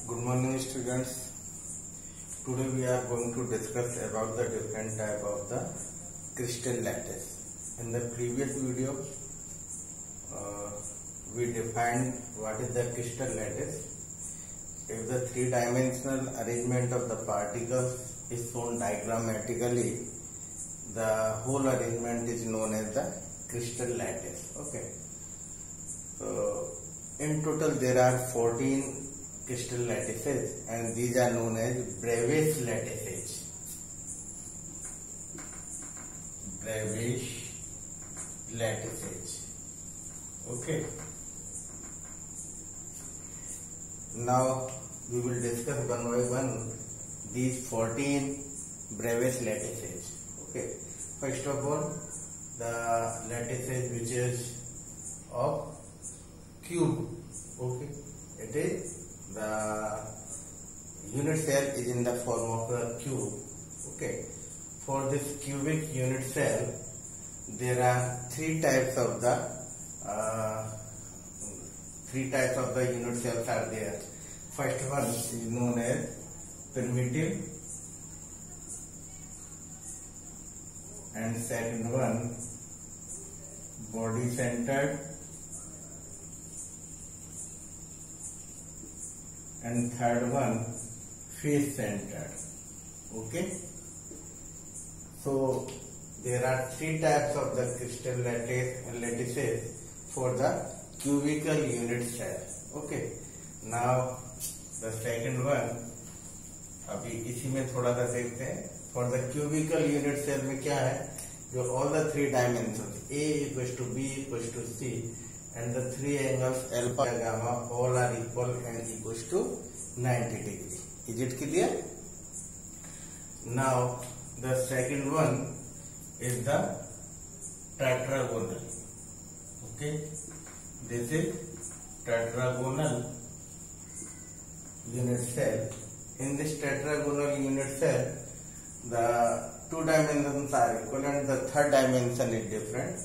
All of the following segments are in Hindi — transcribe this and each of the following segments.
Good morning, students. Today we are going to discuss about the different type of the crystal lattice. In the previous video, we defined what is the crystal lattice. If the three-dimensional arrangement of the particles is shown diagrammatically, the whole arrangement is known as the crystal lattice. Okay. So, in total there are 14 crystal lattices and these are known as Bravais lattices. Bravais lattices. Okay. Now we will discuss one by one these 14 Bravais lattices. Okay. First of all, the lattices which is of cube. Okay. It is the unit cell is in the form of a cube. Okay. For this cubic unit cell, there are three types of the unit cells are there. First one is known as primitive, and second one body centered, and third one face centered. Okay. So there are three types of the crystal lattices for the cubical unit cell. Okay. Now the second one, अभी इसी में थोड़ा सा देखते हैं. For the cubical unit cell में क्या है, जो all the three dimensions A equals to B equals to C and the three angles alpha and gamma all are equal and equals to 90 degree. Is it clear? Now the second one is the tetragonal. Okay, this is tetragonal unit cell. In this tetragonal unit cell, the two dimensions are equal and the third dimension is different.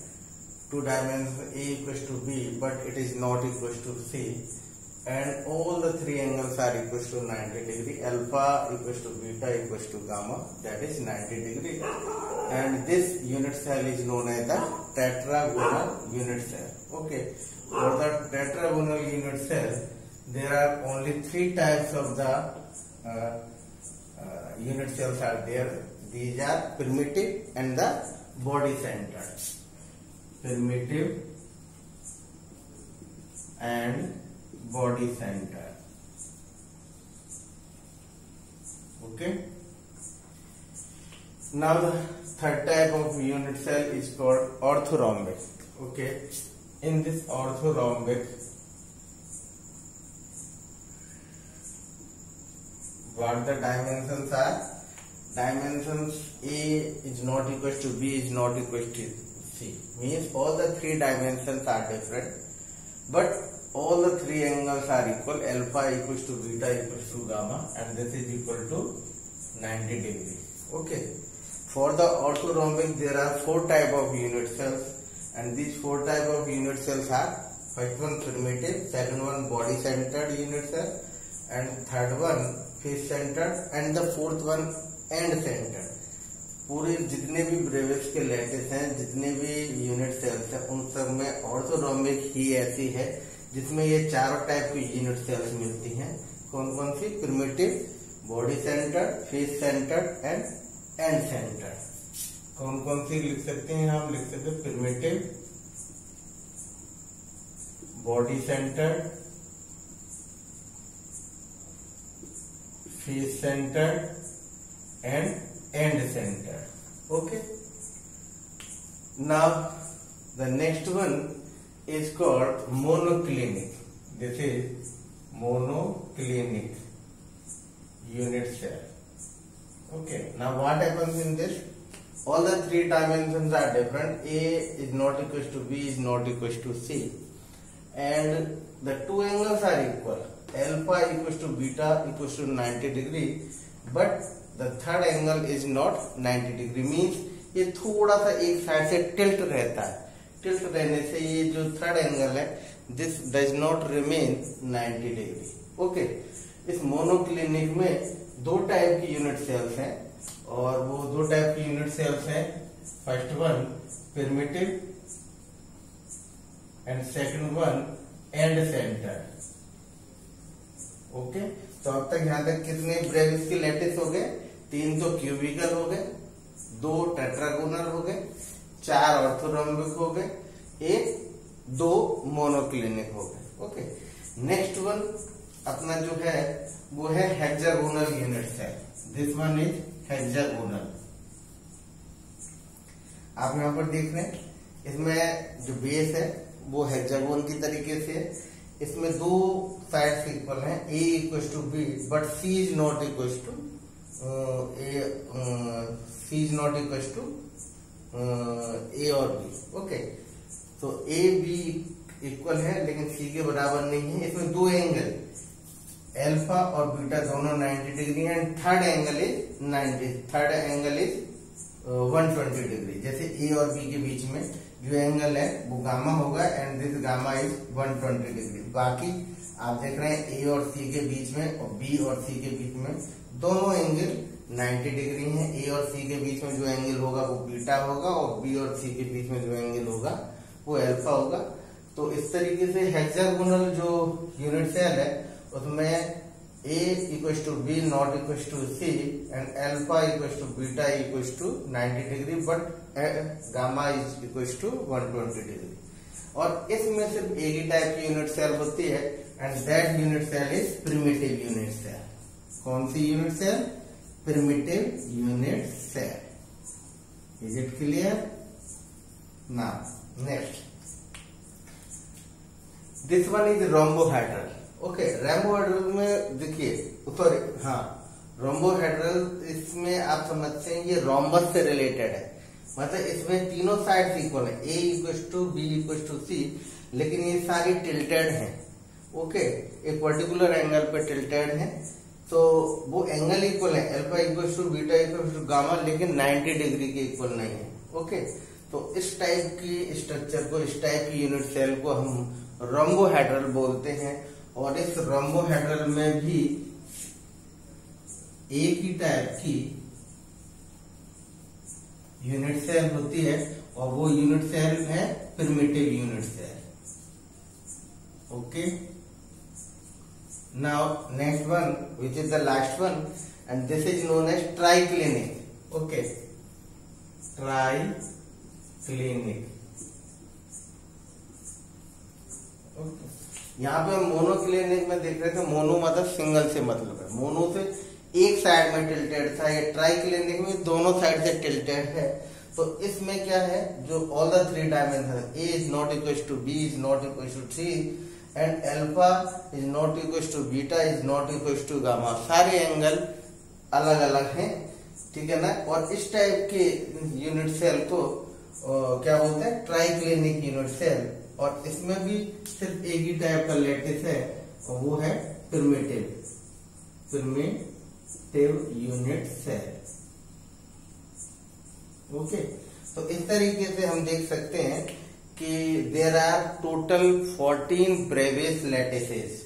Two dimensions A equals to B, but it is not equals to C, and all the three angles are equals to 90 degree. Alpha equals to beta equals to gamma, that is 90 degree, and this unit cell is known as the tetragonal unit cell. Okay, for the tetragonal unit cell, there are only three types of the unit cells are there. These are primitive and the body centered. Primitive and body center. Okay. Now the third type of unit cell is called orthorhombic. Okay. In this orthorhombic, what the dimensions are? Dimensions A is not equal to B is not equal to C. Means all the three dimensions are different, but all the three angles are equal. Alpha equals to beta equals to gamma, and this is equal to 90 degree. Okay. For the orthorhombic, there are four type of unit cells, and these four type of unit cells are: first one primitive, second one body centered unit cell, and third one face centered, and the fourth one end centered. पूरे जितने भी ब्रेविस के लैटिस हैं, जितने भी यूनिट सेल्स हैं, उन सब में ऑर्थोरॉम्बिक ही ऐसी है जिसमें ये चारों टाइप की यूनिट सेल्स मिलती हैं. कौन कौन सी? Primitive, body centred, face centred and end centred. कौन कौन सी लिख सकते हैं? हम लिख सकते हैं primitive, body centred, face centred and end center. Okay. Now the next one is called monoclinic. This is monoclinic unit cell. Okay. Now what happens in this? All the three dimensions are different. A is not equal to B is not equal to C, and the two angles are equal. Alpha equals to beta equals to 90 degree, but the third angle is not 90 degree. Means ये थोड़ा सा एक साइड से टिल्ट रहता है. टिल्ट रहने से ये जो थर्ड एंगल है, this does not remain 90 degree. Okay. इस मोनोक्लिनिक में 2 टाइप की यूनिट सेल्स हैं, और वो 2 टाइप की यूनिट सेल्स हैं। First one primitive and second one and centre. Okay, तो अब तक यहां तक कितने ब्रेविस के लैटिस हो गए? 3 तो क्यूबिकल हो गए, 2 टेट्रागोनल हो गए, 4 ऑर्थोरोम्बिक हो गए, 2 मोनोक्लिनिक हो गए। ओके, नेक्स्ट वन अपना जो है वो है hexagonal unit cell. This one is hexagonal. आप यहां पर देख रहे हैं, इसमें जो बेस है वो हेक्सागोन की तरीके से है। इसमें 2 साइड्स इक्वल हैं, A equal to B, but C is not equal to A और B। ओके, तो A B इक्वल है लेकिन C के बराबर नहीं है। इसमें 2 एंगल अल्फा और बीटा दोनों 90 डिग्री है, and third angle is 120 degree. जैसे A और B के बीच में जो एंगल है वो गामा होगा, and this gamma is 120 degree. बाकी आप देख रहे हैं A और C के बीच में और B और C के बीच में दोनों एंगल 90 डिग्री हैं। A और C के बीच में जो एंगल होगा वो बीटा होगा, और B और C के बीच में जो एंगल होगा वो अल्फा होगा। तो इस तरीके से हेक्सागोनल जो यूनिट सेल है उसमें A equal to B not equal to C and alpha equal to beta equal to 90 degree, but gamma is equal to 120 degree. और इसमें सिर्फ एक ही टाइप की यूनिट सेल होती है, and that unit cell is primitive unit cell. कौन सी unit cell? Primitive unit cell. Is it clear? Now next, this one is rhombohedral. Okay, rhombohedral में देखिए, सॉरी हाँ, रोम्बोहेड्रल इसमें आप समझते हैं ये रोम्बस से रिलेटेड है। मतलब इसमें तीनों साइड इक्वल है, A equal to B equal to C, लेकिन ये सारी टिल्टेड हैं। ओके, एक पर्टिकुलर एंगल पे टिल्टेड है, तो वो एंगल इक्वल है, alpha equal to beta equal to gamma, लेकिन 90 डिग्री के इक्वल नहीं है। ओके, तो इस टाइप की स्ट्रक्चर को, इस टाइप की यूनिट सेल को हम रोम्बोहेड्रल बोलते हैं। और इस रोम्बोहेड्रल में भी एक ही टाइप की यूनिट सेल होती है, और वो यूनिट सेल है primitive unit cell. Okay, now next one which is the last one, and this is known as triclinic. Okay, triclinic. Okay, यहाँ पे हम मोनोक्लिनिक में देख रहे थे, मोनो मतलब सिंगल से मतलब है, मोनो से एक साइड में टिल्टेड था, ये ट्राइक्लिनिक में दोनों साइड से टिल्टेड है। तो इसमें क्या है, जो all the 3 dimension, A is not equal to B is not equal to 3 and alpha is not equal to beta is not equal to gamma, सारे एंगल अलग अलग हैं, ठीक है ना। और इस टाइप के यूनिट सेल को क्या बोलते हैं? Triclinic unit cell. और इसमें भी सिर्फ एक ही टाइप का लैटिस है, और वो है प्रिमिटिव यूनिट सेल। ओके, तो इस तरीके से हम देख सकते हैं कि there are total 14 Brevis lattices.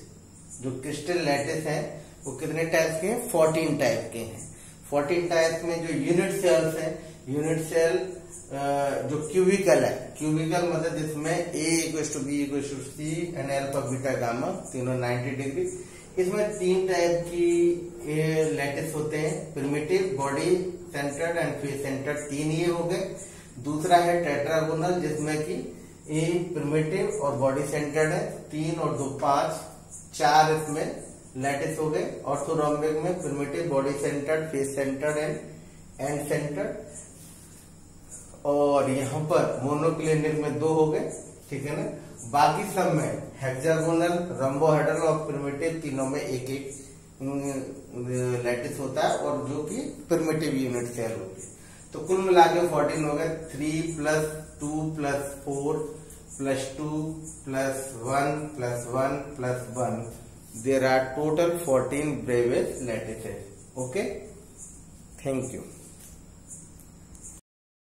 जो क्रिस्टल लैटिस है वो कितने टाइप के हैं? 14 टाइप के हैं। 14 टाइप में जो यूनिट सेल्स है, यूनिट सेल जो क्यूबिकल है, क्यूबिकल मतलब जिसमें A equal to B equal to C and alpha beta gamma तीनों 90 डिग्री। इसमें 3 टाइप की लैटिस होते हैं, primitive, body centred and face centred, 3 ये हो गए। दूसरा है टेट्रागोनल, जिसमें कि A प्रिमिटिव और बॉडी सेंटर्ड है, 3 और 2 5, 4 इसमें लैटिस हो गए। ऑर्थोरोम्बिक में primitive, body centred, face centred and centred. और यहाँ पर मोनोक्लिनिक में 2 हो गए, ठीक है ना। बाकी सब में हेक्सागोनल, रोम्बोहेड्रल और प्रिमिटिव तीनों में एक एक लैटिस होता है, और जो कि प्रिमिटिव यूनिट सेल होती है। तो कुल मिला के 14 हो गए, 3 + 2 + 4 + 2 + 1 + 1 + 1, there are total 14 brevis lattices. Okay, thank you.